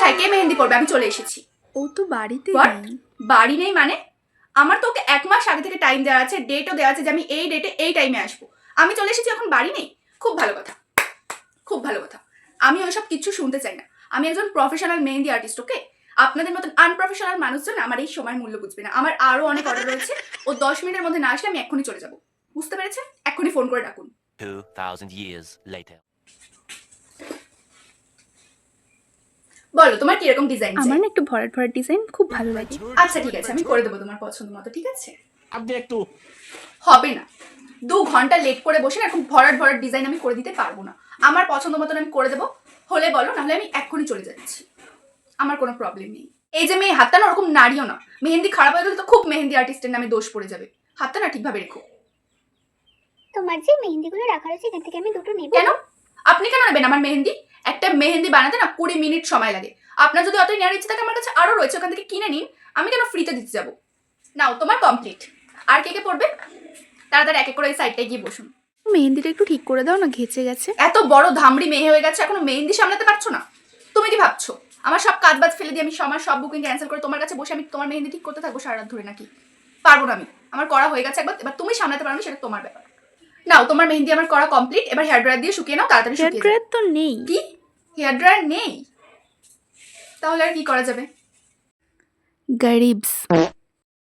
কোথায়? কে মেহেন্দি করবে? আমি চলে এসেছি। ও তো বাড়িতে What? নেই। বাড়ি নেই মানে? আমার তো ওকে 1 মাস আগে থেকে টাইম দেওয়া আছে, ডেটও দেওয়া আছে যে আমি এই ডেটে এই টাইমে আসবো। আমি চলে এসেছি, এখন বাড়ি নেই? খুব ভালো কথা, খুব ভালো কথা। আমি ওইসব কিচ্ছু শুনতে চাই না। আমি একজন প্রফেশনাল মেহেন্দি আর্টিস্ট, ওকে? আপনাদের মতন আনপ্রফেশনাল মানুষজন আমার এই সময়ের মূল্য বুঝবে না। আমার আরো অনেক অর্ডার রয়েছে। ও 10 মিনিটের মধ্যে না আসলে আমি এক্ষুনি চলে যাব। বুঝতে পেরেছেন? এক্ষুনি ফোন করে ডাকুন। 2000 years later. বলো তোমার কিরকম ডিজাইন চাই? আমার না একটু ভরাট ভরাট ডিজাইন খুব ভালো লাগে। আচ্ছা ঠিক আছে, আমি করে দেবো তোমার পছন্দ মতো, ঠিক আছে? अब देख तू হবে না। 2 ঘন্টা লেট করে বসে না এরকম ভরাট ভরাট ডিজাইন আমি করে দিতে পারবো না। আমার পছন্দ মতন আমি করে দেবো। হলে বলো, নাহলে আমি এক্ষুনি চলে যাচ্ছি। আমার কোনো প্রবলেম নেই। এই যে মেয়ে, হাতটা না ওরকম নাড়িও না। মেহেন্দি খারাপ হয়ে গেলে তো খুব মেহেন্দি আর্টিস্টের নামে দোষ পড়ে যাবে। হাতটা না ঠিকভাবে রেখো। তোমার যে মেহেন্দিগুলো রাখা রয়েছে এখান থেকে আমি দুটো নেব। কেন? আপনি কেন নেবেন আমার মেহেন্দি? একটা মেহেন্দি বানাতে না 20 মিনিট সময় লাগে। আপনার যদি অতই নেওয়ার ইচ্ছে থাকে, আমার কাছে আরো রয়েছে, ওখান থেকে কিনে নিন। আমি কেন ফ্রিতে দিতে যাবো? নাও তোমার কমপ্লিট। আর কে কে পড়বে? তাড়াতাড়ি এক এক করে এই সাইডটায় গিয়ে বসুন। মেহেন্দিটা একটু ঠিক করে দাও না, ঘেঁচে গেছে। এত বড় ধামড়ি মেয়ে হয়ে গেছে, এখনো মেহেন্দি সামলাতে পারছো না? তুমি কি ভাবছো আমার সব কাজ বাজ ফেলে দিয়ে আমি সব বুকিং ক্যান্সেল করে তোমার কাছে বসে আমি তোমার মেহেন্দি ঠিক করতে থাকবো সারা রাত ধরে নাকি? পারবো না আমি। আমার করা হয়ে গেছে একবার, এবার তুমি সামলাতে পারো না সেটা তোমার ব্যাপার। নাও তোমার মেহেন্দি আমার করা কমপ্লিট। এবার হেয়ার ড্রায়ার দিয়ে শুকিয়ে নাও, তাড়াতাড়ি হেয়ার শুকিয়ে ড্রায়ার যাবে। তো নেই। কি? হেয়ার ড্রায়ার নেই? তাহলে আর কি করা যাবে? গরিবস।